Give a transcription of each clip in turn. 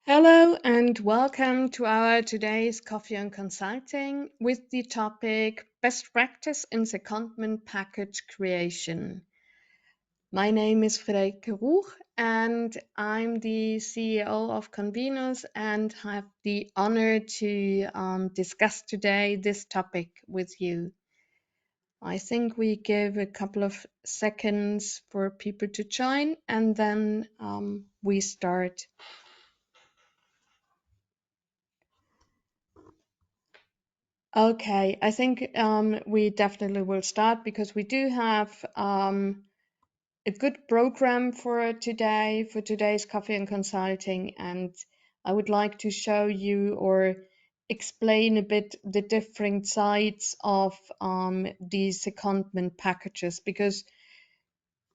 Hello and welcome to our today's Coffee and Consulting with the topic Best Practice in Secondment Package Creation. My name is Frederike Ruch and I'm the CEO of Convenus and have the honor to discuss today this topic with you. I think we give a couple of seconds for people to join and then we start. Okay, I think we definitely will start because we do have a good program for today, for today's Coffee and Consulting, and I would like to show you or explain a bit the different sides of these secondment packages because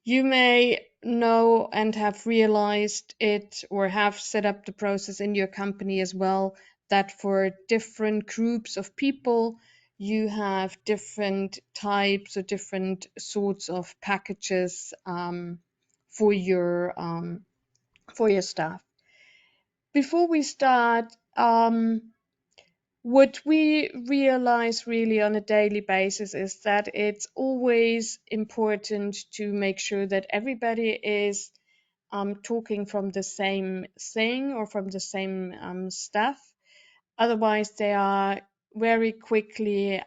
you may know and have realized it or have set up the process in your company as well that for different groups of people, you have different types or different sorts of packages for your staff. Before we start, what we realize really on a daily basis is that it's always important to make sure that everybody is talking from the same thing or from the same stuff. Otherwise, they are very quickly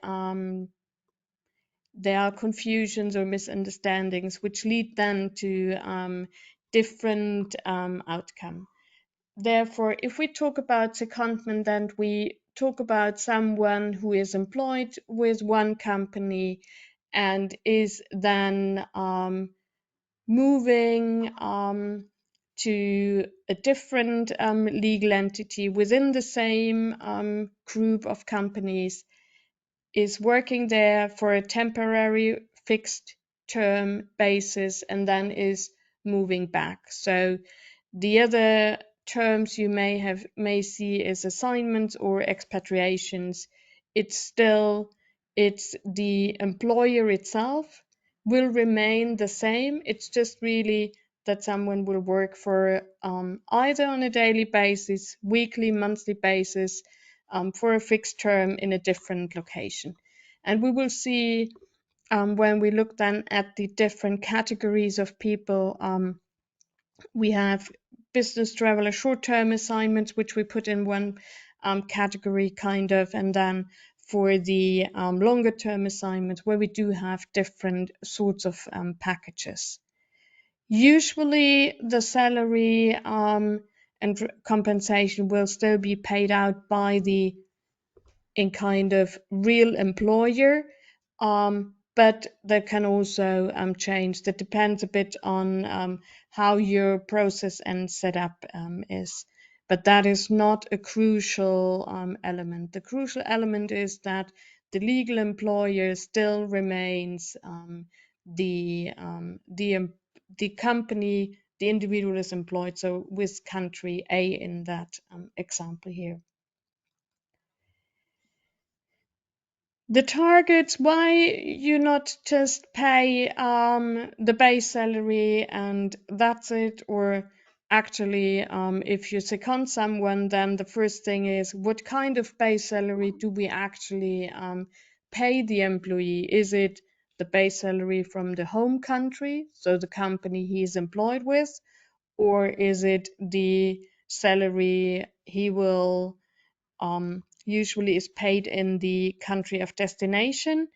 there are confusions or misunderstandings, which lead then to different outcome. Therefore, if we talk about secondment, then we talk about someone who is employed with one company and is then moving to a different legal entity within the same group of companies, is working there for a temporary fixed term basis, and then is moving back. So the other terms you may see is assignments or expatriations. It's the employer itself will remain the same. It's just really that someone will work for either on a daily basis, weekly, monthly basis, for a fixed term in a different location. And we will see when we look then at the different categories of people, we have business traveler short-term assignments, which we put in one category kind of, and then for the longer term assignments where we do have different sorts of packages. Usually the salary and compensation will still be paid out by the in kind of real employer, but that can also change. That depends a bit on how your process and setup is. But that is not a crucial element. The crucial element is that the legal employer still remains the company the individual is employed. So with country A in that example here. The targets, why you not just pay the base salary and that's it? Or actually, if you second someone, then the first thing is what kind of base salary do we actually pay the employee? Is it the base salary from the home country, so the company he is employed with, or is it the salary he will usually is paid in the country of destination,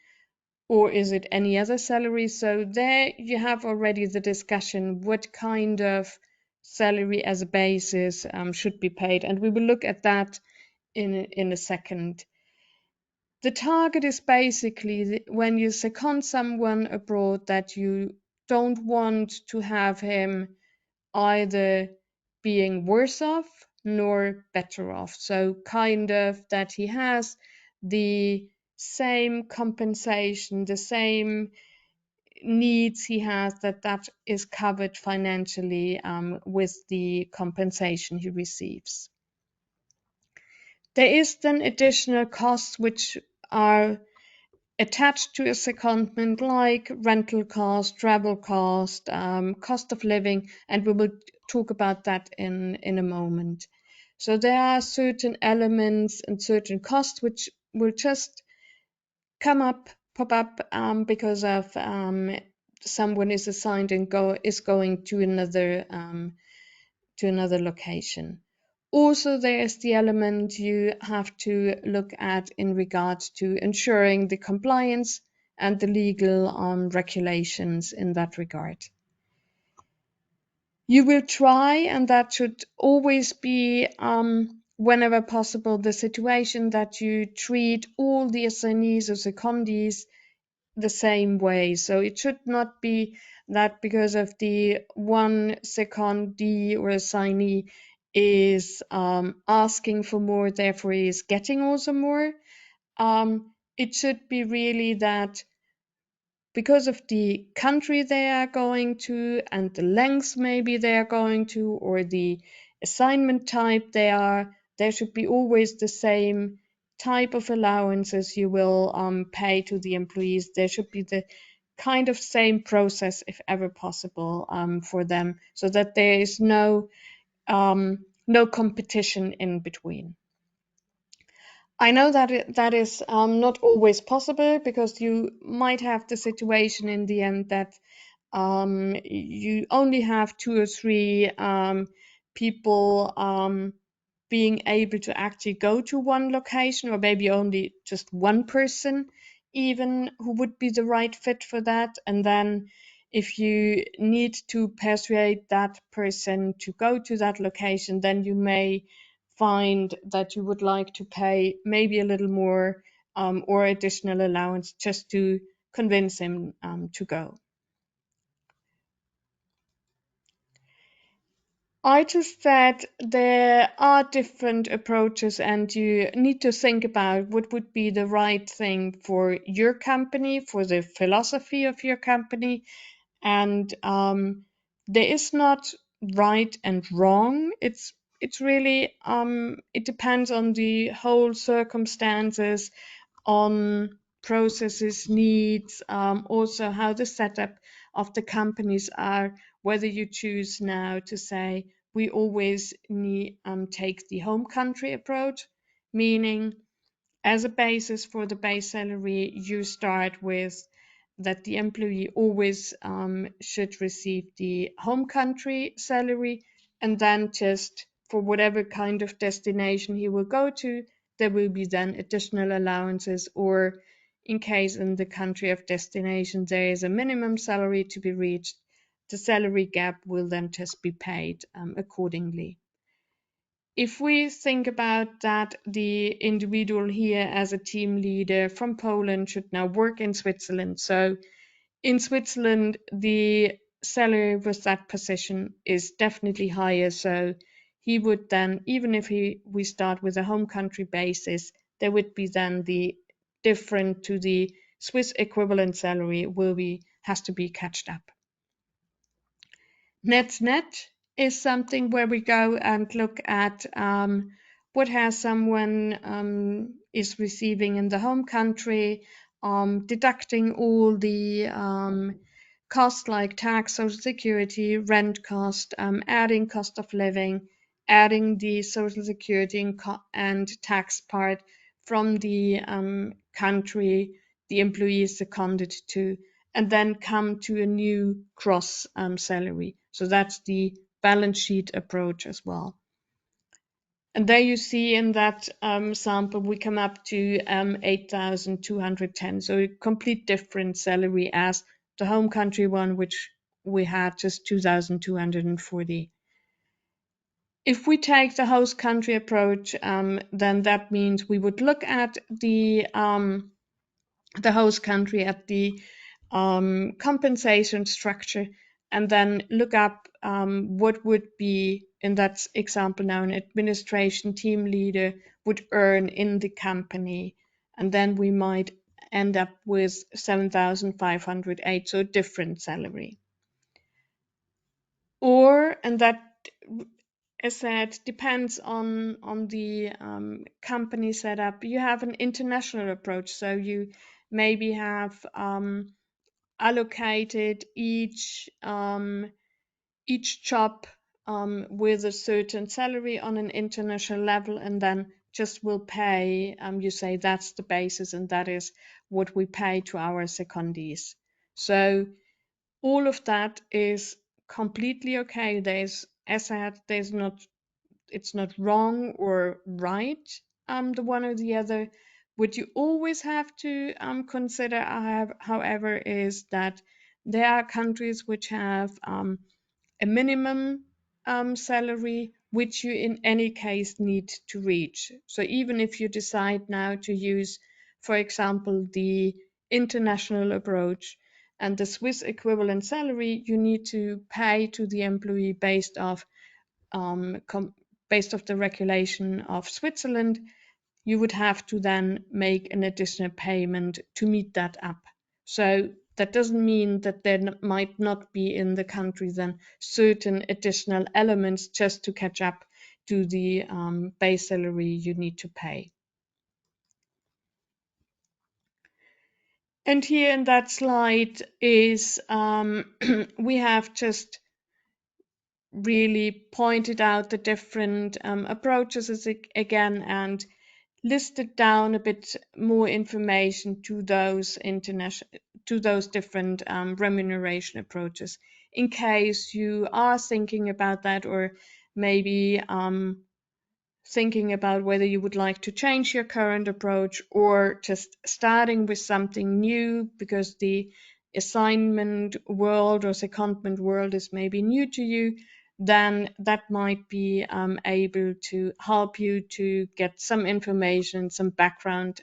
or is it any other salary? So there you have already the discussion what kind of salary as a basis should be paid, and we will look at that in a second. The target is basically when you second someone abroad that you don't want to have him either being worse off nor better off. So, kind of that he has the same compensation, the same needs he has, that is covered financially with the compensation he receives. There is then additional costs which are attached to a secondment, like rental cost, travel cost, cost of living, and we will talk about that in a moment. So there are certain elements and certain costs which will just pop up because of someone is assigned and is going to another location. Also, there is the element you have to look at in regards to ensuring the compliance and the legal regulations in that regard. You will try, and that should always be, whenever possible, the situation that you treat all the assignees or secondees the same way. So it should not be that because of the one secondee or assignee is asking for more, therefore he is getting also more. It should be really that because of the country they are going to and the length maybe they are going to or the assignment type there should be always the same type of allowances you will pay to the employees. There should be the kind of same process if ever possible for them so that there is no competition in between. I know that that is not always possible because you might have the situation in the end that you only have two or three people being able to actually go to one location, or maybe only just one person, even who would be the right fit for that. And then, if you need to persuade that person to go to that location, then you may find that you would like to pay maybe a little more or additional allowance just to convince him to go. I just said there are different approaches, and you need to think about what would be the right thing for your company, for the philosophy of your company. And there is not right and wrong. It's really it depends on the whole circumstances, on processes, needs, also how the setup of the companies are, whether you choose now to say we always need take the home country approach, meaning as a basis for the base salary, you start with that the employee always should receive the home country salary, and then just for whatever kind of destination he will go to, there will be then additional allowances, or in case in the country of destination there is a minimum salary to be reached, the salary gap will then just be paid accordingly. If we think about that, the individual here as a team leader from Poland should now work in Switzerland. So in Switzerland, the salary with that position is definitely higher. So he would then, even if we start with a home country basis, there would be then the different to the Swiss equivalent salary has to be catched up. Net is something where we go and look at what has someone is receiving in the home country, deducting all the costs like tax, social security, rent cost, adding cost of living, adding the social security and tax part from the country the employee is seconded to, and then come to a new gross salary. So that's the balance sheet approach as well. And there you see in that sample, we come up to 8,210. So a complete different salary as the home country one, which we had just 2,240. If we take the host country approach, then that means we would look at the host country, at the compensation structure, and then look up what would be, in that example now, an administration team leader would earn in the company. And then we might end up with 7,508, so a different salary. Or, and that, as said, depends on the company setup. You have an international approach, so you maybe have allocated each job with a certain salary on an international level, and then just will pay, you say that's the basis and that is what we pay to our secondees. So all of that is completely okay. There's, as I said, there's not, it's not wrong or right, the one or the other. What you always have to consider, however, is that there are countries which have a minimum salary which you in any case need to reach. So even if you decide now to use, for example, the international approach and the Swiss equivalent salary, you need to pay to the employee um, based off the regulation of Switzerland. You would have to then make an additional payment to meet that up. So that doesn't mean that there might not be in the country then certain additional elements just to catch up to the base salary you need to pay. And here in that slide is we have just really pointed out the different approaches again and listed down a bit more information to those international, to those different remuneration approaches in case you are thinking about that, or maybe thinking about whether you would like to change your current approach or just starting with something new because the assignment world or secondment world is maybe new to you, then that might be able to help you to get some information, some background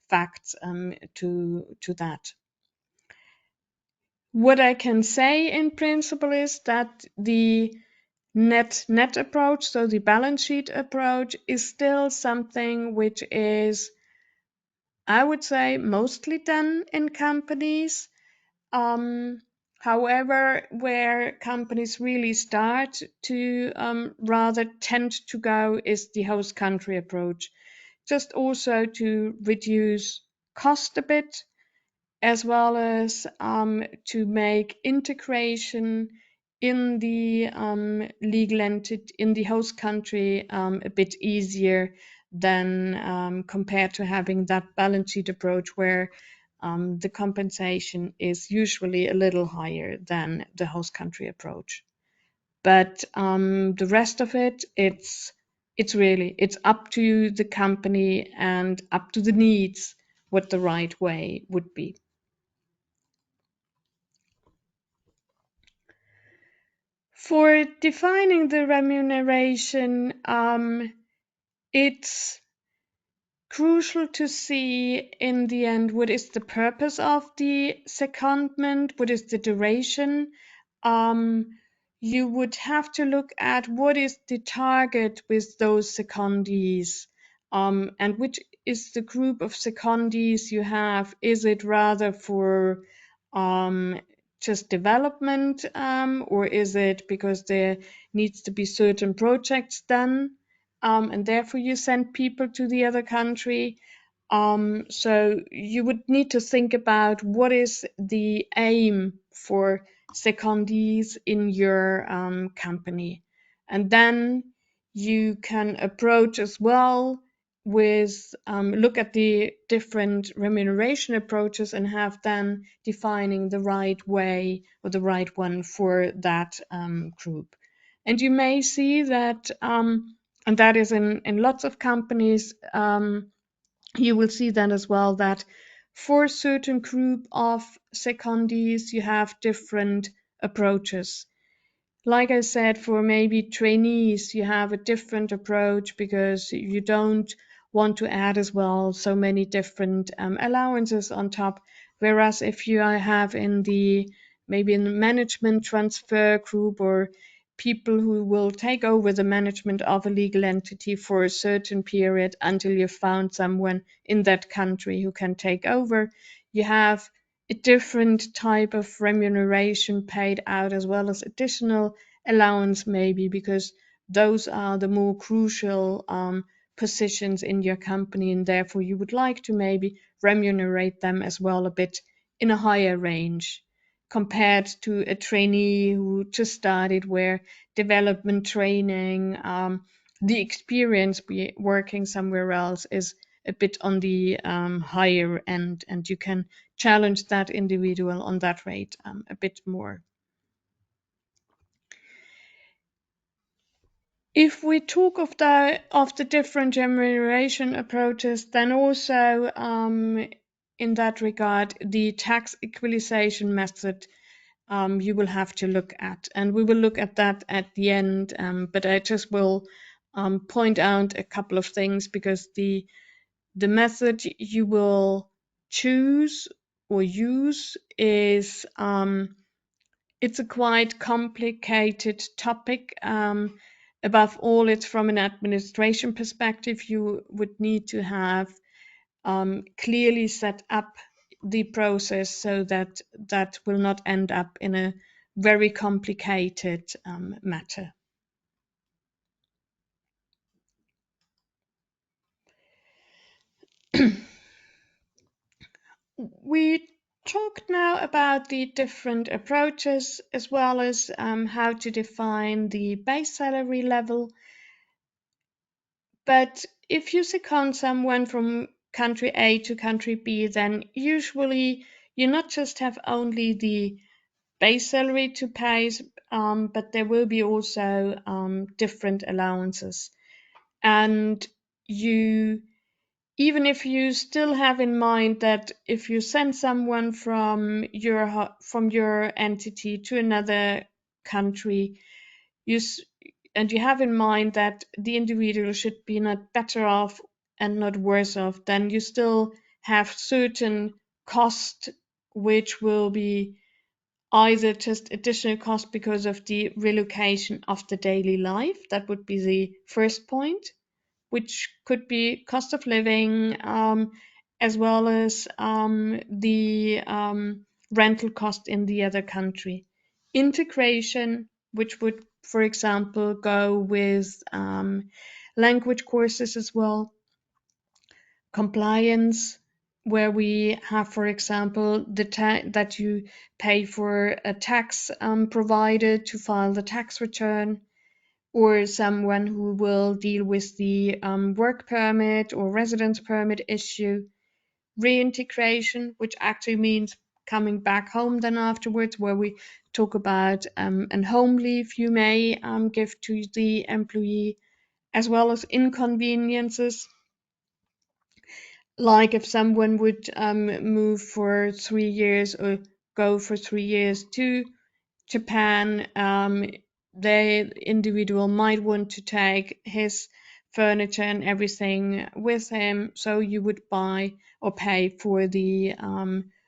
facts to that. What I can say in principle is that the net approach, so the balance sheet approach, is still something which is, I would say, mostly done in companies. Um, However, where companies really start to rather tend to go is the host country approach, just also to reduce cost a bit, as well as to make integration in the legal entity in the host country a bit easier than compared to having that balance sheet approach where the compensation is usually a little higher than the host country approach. But the rest of it, it's really it's up to the company and up to the needs what the right way would be. For defining the remuneration, it's crucial to see in the end what is the purpose of the secondment, what is the duration. Um, you would have to look at what is the target with those secondees, and which is the group of secondees you have. Is it rather for um, just development, or is it because there needs to be certain projects done? And therefore you send people to the other country. So you would need to think about what is the aim for secondees in your company. And then you can approach as well with look at the different remuneration approaches and have then defining the right way or the right one for that group. And you may see that and that is in lots of companies. You will see then as well that for a certain group of secondees, you have different approaches. Like I said, for maybe trainees, you have a different approach because you don't want to add as well so many different allowances on top. Whereas if you have in the maybe in the management transfer group or people who will take over the management of a legal entity for a certain period until you've found someone in that country who can take over, you have a different type of remuneration paid out as well as additional allowance maybe because those are the more crucial positions in your company and therefore you would like to maybe remunerate them as well a bit in a higher range. compared to a trainee who just started, where development training, the experience working somewhere else is a bit on the higher end, and you can challenge that individual on that rate a bit more. If we talk of the different remuneration approaches, then also in that regard, the tax equalization method you will have to look at, and we will look at that at the end. But I just will point out a couple of things, because the method you will choose or use is it's a quite complicated topic. Above all, it's from an administration perspective. You would need to have clearly set up the process so that that will not end up in a very complicated matter. We talked now about the different approaches, as well as how to define the base salary level. But if you second someone from country A to country B, then usually you not just have only the base salary to pay, but there will be also different allowances. And you, even if you still have in mind that if you send someone from your entity to another country, you and you have in mind that the individual should be not better off and not worse off, then you still have certain cost which will be either just additional cost because of the relocation of the daily life. That would be the first point, which could be cost of living, as well as the rental cost in the other country. Integration, which would, for example, go with language courses as well. Compliance, where we have, for example, that you pay for a tax provider to file the tax return, or someone who will deal with the work permit or residence permit issue. Reintegration, which actually means coming back home then afterwards, where we talk about an home leave you may give to the employee, as well as inconveniences, like if someone would move for 3 years or go for 3 years to Japan, the individual might want to take his furniture and everything with him, so you would buy or pay for the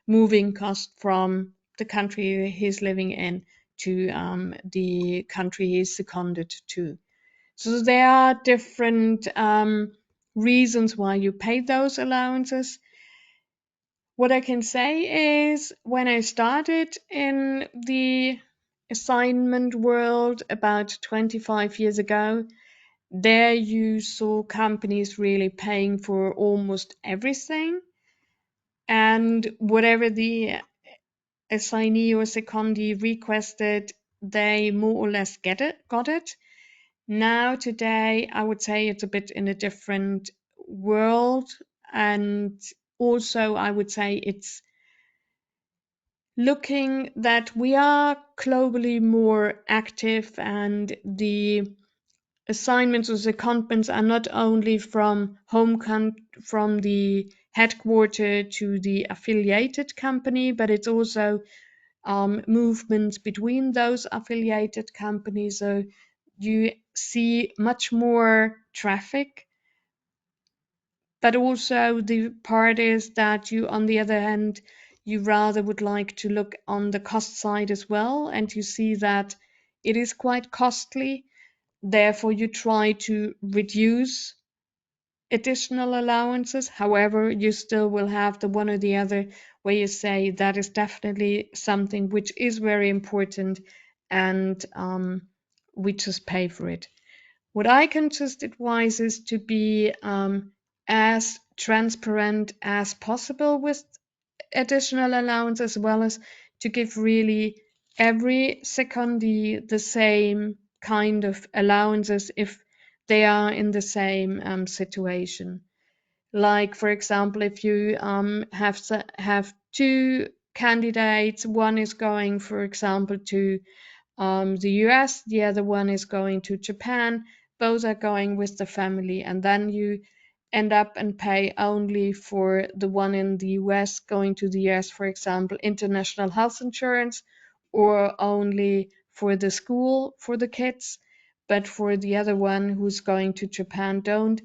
moving cost from the country he's living in to the country he's seconded to. So there are different reasons why you pay those allowances. What I can say is, when I started in the assignment world about 25 years ago, there you saw companies really paying for almost everything. And whatever the assignee or secondee requested, they more or less got it. Now, today, I would say it's a bit in a different world. And also, I would say it's looking that we are globally more active, and the assignments or secondments are not only from from the headquarter to the affiliated company, but it's also movements between those affiliated companies. So you see much more traffic, but also the part is that you, on the other hand, you rather would like to look on the cost side as well, and you see that it is quite costly. Therefore, you try to reduce additional allowances. However, you still will have the one or the other where you say that is definitely something which is very important, and we just pay for it. What I can just advise is to be as transparent as possible with additional allowance, as well as to give really every secondee the same kind of allowances if they are in the same situation. Like, for example, if you have two candidates, one is going, for example, to the US, the other one is going to Japan. Both are going with the family, and then you end up and pay only for the one in the US going to the US, for example, international health insurance, or only for the school for the kids, but for the other one who's going to Japan, don't,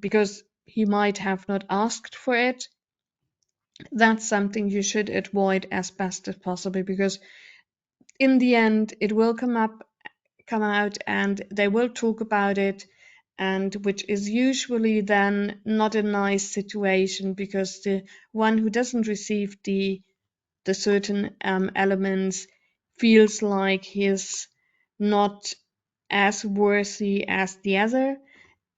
because he might have not asked for it. That's something you should avoid as best as possible, because in the end it will come out and they will talk about it, and which is usually then not a nice situation, because the one who doesn't receive the certain elements feels like he's not as worthy as the other,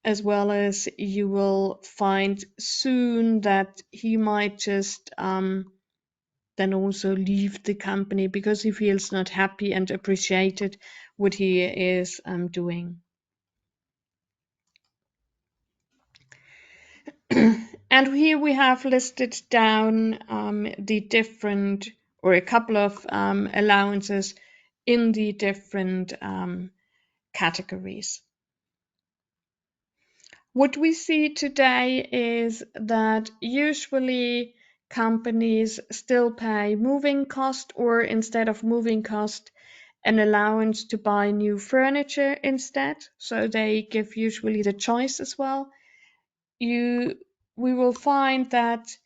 as well as you will find soon that he might just then also leave the company because he feels not happy and appreciated what he is doing. And here we have listed down the different, or a couple of allowances in the different categories. What we see today is that usually companies still pay moving cost, or instead of moving cost, an allowance to buy new furniture instead. So they give usually the choice as well. You We will find that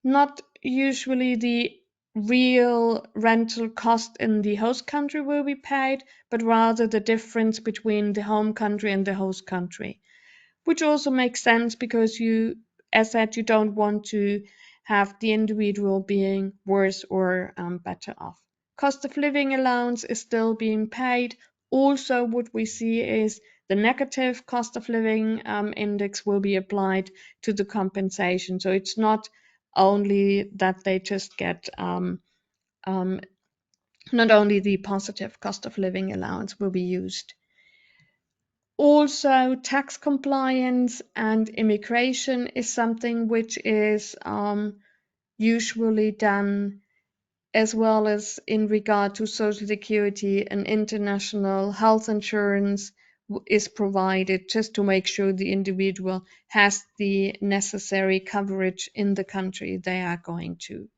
not usually the real rental cost in the host country will be paid, but rather the difference between the home country and the host country, which also makes sense because you, as said, you don't want to have the individual being worse or better off. Cost of living allowance is still being paid. Also, what we see is the negative cost of living index will be applied to the compensation. So it's not only that they just get um, not only the positive cost of living allowance will be used. Also, tax compliance and immigration is something which is usually done, as well as in regard to social security and international health insurance is provided, just to make sure the individual has the necessary coverage in the country they are going to.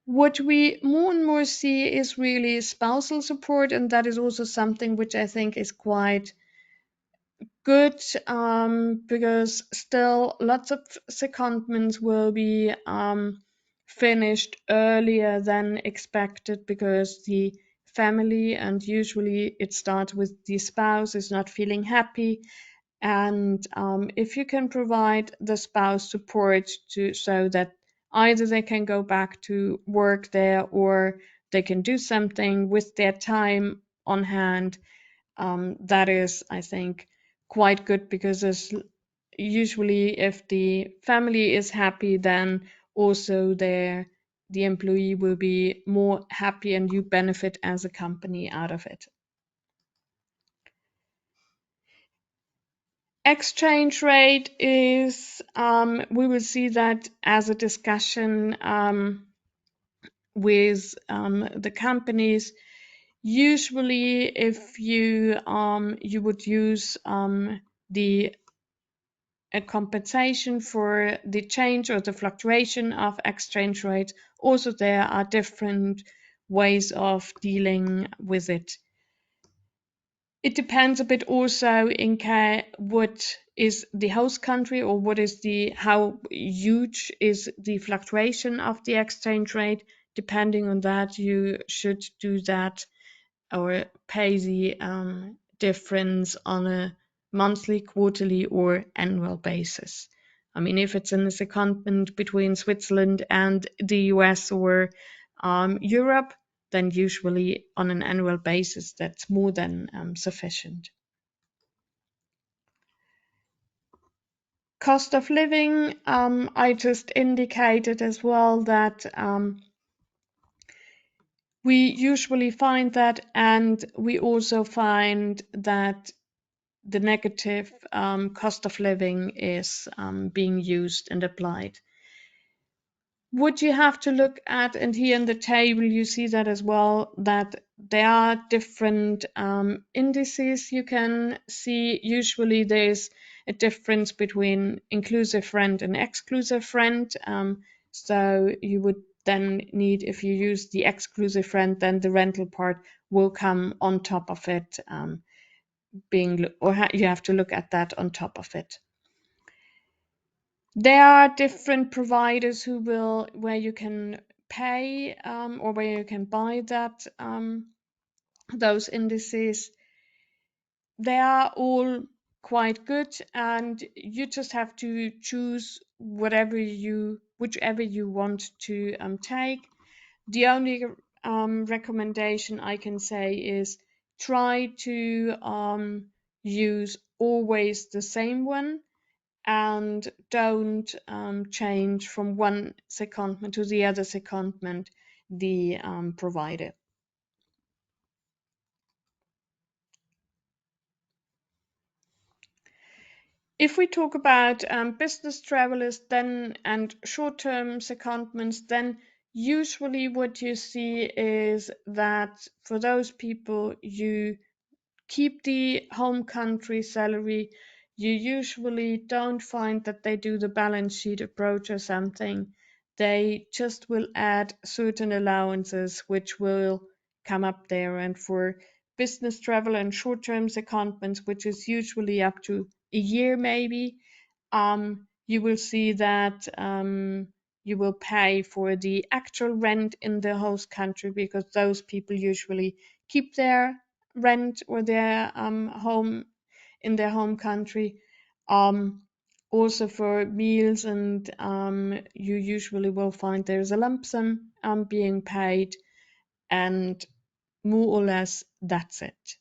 What we more and more see is really spousal support, and that is also something which I think is quite good, because still lots of secondments will be finished earlier than expected, because the family, and usually it starts with the spouse, is not feeling happy. And if you can provide the spouse support to, so that either they can go back to work there, or they can do something with their time on hand, that is, I think, quite good, because there's usually, if the family is happy, then also the employee will be more happy, and you benefit as a company out of it. Exchange rate is, we will see that as a discussion with the companies. Usually, if you would use the a compensation for the change or the fluctuation of exchange rate. Also, there are different ways of dealing with it. It depends a bit also in what is the host country, or what is the how huge is the fluctuation of the exchange rate. Depending on that, you should do that or pay the difference on a monthly, quarterly, or annual basis. I mean, if it's in a secondment between Switzerland and the US or Europe, then usually on an annual basis, that's more than sufficient. Cost of living, I just indicated as well that We usually find that, and we also find that the negative cost of living is being used and applied. What you have to look at, and here in the table you see that as well, that there are different indices you can see. Usually there's a difference between inclusive rent and exclusive rent. So you would then need, if you use the exclusive rent, then the rental part will come on top of it, you have to look at that on top of it. There are different providers where you can pay, or where you can buy those indices. They are all quite good, and you just have to choose whichever you want to take. The only recommendation I can say is try to use always the same one, and don't change from one secondment to the other secondment the provider. If we talk about business travelers then and short-term secondments, then usually what you see is that for those people, you keep the home country salary. You usually don't find that they do the balance sheet approach or something. They just will add certain allowances which will come up there. And for business travel and short term secondments, which is usually up to a year maybe, you will see that you will pay for the actual rent in the host country, because those people usually keep their rent or their home in their home country. Um, Also for meals, and you usually will find there's a lump sum being paid, and more or less that's it.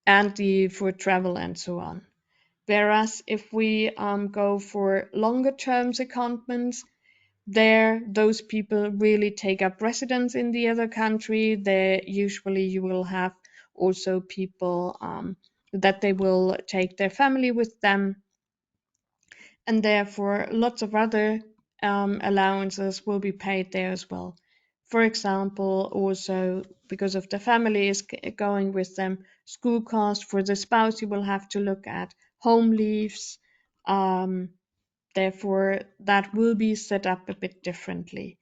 And for travel and so on. Whereas if we go for longer term secondments, there those people really take up residence in the other country. There usually you will have also people that they will take their family with them, and therefore lots of other allowances will be paid there as well. For example, also because of the family is going with them, school cost for the spouse you will have to look at, home leaves. Therefore, that will be set up a bit differently.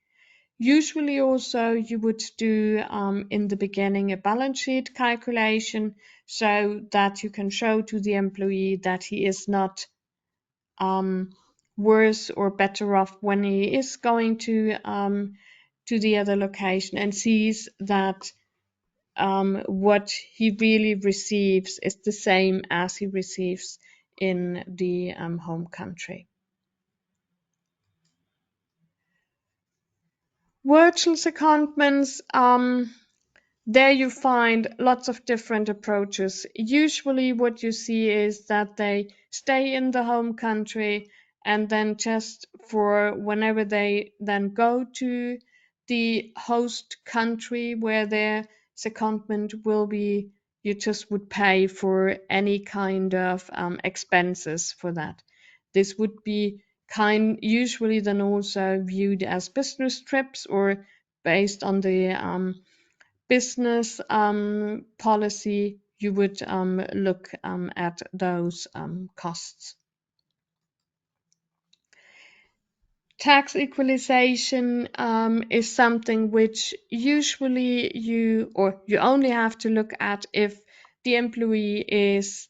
Usually also you would do in the beginning a balance sheet calculation, so that you can show to the employee that he is not um, worse or better off when he is going to the other location, and sees that what he really receives is the same as he receives in the home country. Virtual secondments, there you find lots of different approaches. Usually, what you see is that they stay in the home country, and then just for whenever they then go to the host country where their secondment will be, you just would pay for any kind of expenses for that. This would be usually then also viewed as business trips, or based on the business policy, you would look at those costs. Tax equalization is something which usually you only have to look at if the employee is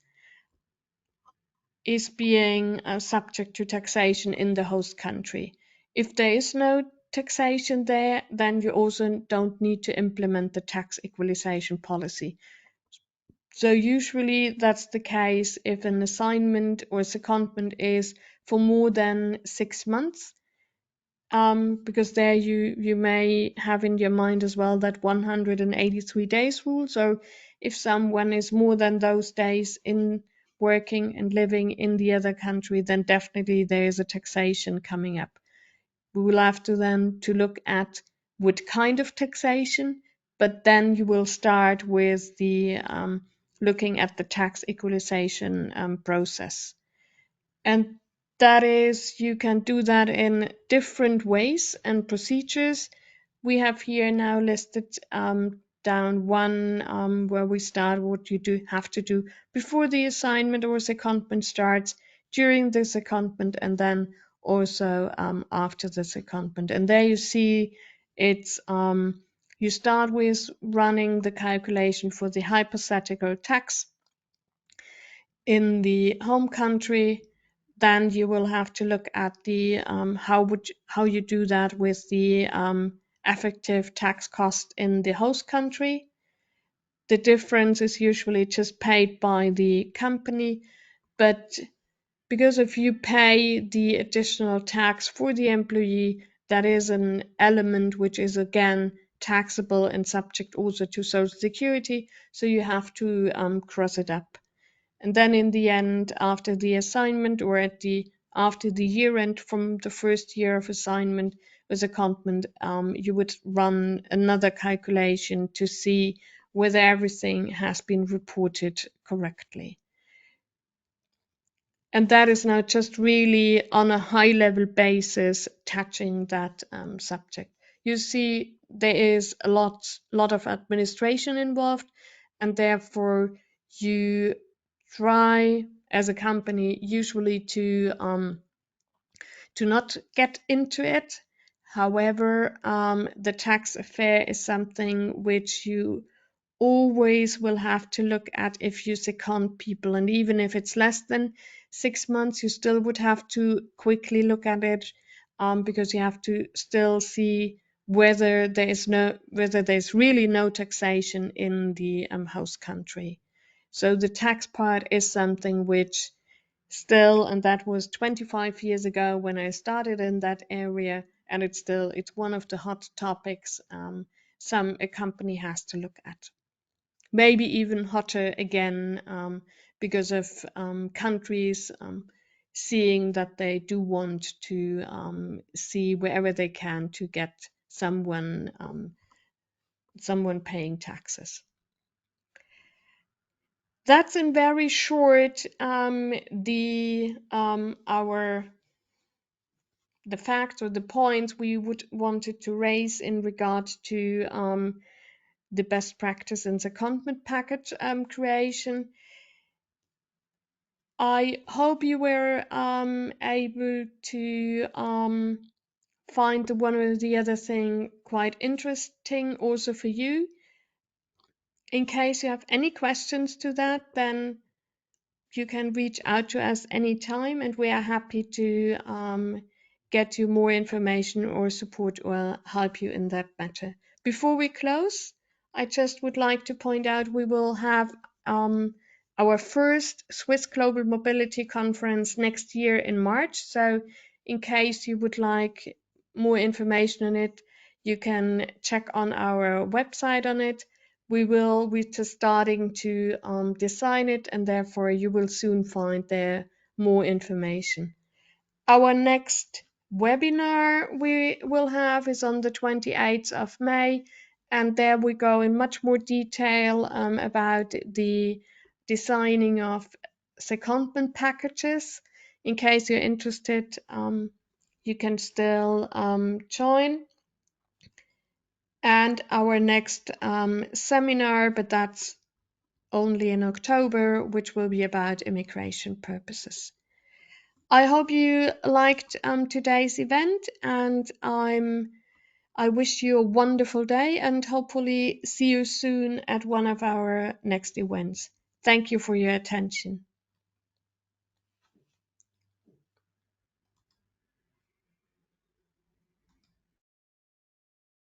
being subject to taxation in the host country. If there is no taxation there, then you also don't need to implement the tax equalization policy. So usually that's the case if an assignment or secondment is for more than 6 months, because there you may have in your mind as well that 183 days rule. So if someone is more than those days in working and living in the other country, then definitely there is a taxation coming up. We will have to then to look at what kind of taxation, but then you will start with the looking at the tax equalization process. And that is, you can do that in different ways and procedures. We have here now listed down one where we start what you do have to do before the assignment or secondment starts, during the secondment, and then also after the secondment. And there you see it's you start with running the calculation for the hypothetical tax in the home country. Then you will have to look at the how you do that with the effective tax cost in the host country. The difference is usually just paid by the company, but because if you pay the additional tax for the employee, that is an element which is again taxable and subject also to Social Security, so you have to cross it up. And then in the end, after the assignment or after the year end from the first year of assignment with secondment, you would run another calculation to see whether everything has been reported correctly. And that is now just really on a high level basis touching that subject. You see, there is a lot of administration involved, and therefore you try as a company usually to not get into it. However, the tax affair is something which you always will have to look at if you second people. And even if it's less than 6 months, you still would have to quickly look at it, because you have to still see whether there's really no taxation in the host country. So the tax part is something which still, and that was 25 years ago when I started in that area, and it's one of the hot topics a company has to look at. Maybe even hotter again, because of countries seeing that they do want to see wherever they can to get someone paying taxes. That's in very short the facts or the points we would wanted to raise in regard to the best practice in secondment package creation. I hope you were able to find the one or the other thing quite interesting also for you. In case you have any questions to that, then you can reach out to us anytime, and we are happy to get you more information or support or help you in that matter. Before we close, I just would like to point out we will have our first Swiss Global Mobility Conference next year in March. So in case you would like more information on it, you can check on our website on it. We're just starting to design it, and therefore you will soon find there more information. Our next webinar we will have is on the 28th of May, and there we go in much more detail about the designing of secondment packages. In case you're interested, you can still join. And our next seminar, but that's only in October, which will be about immigration purposes. I hope you liked today's event, and I wish you a wonderful day and hopefully see you soon at one of our next events. Thank you for your attention.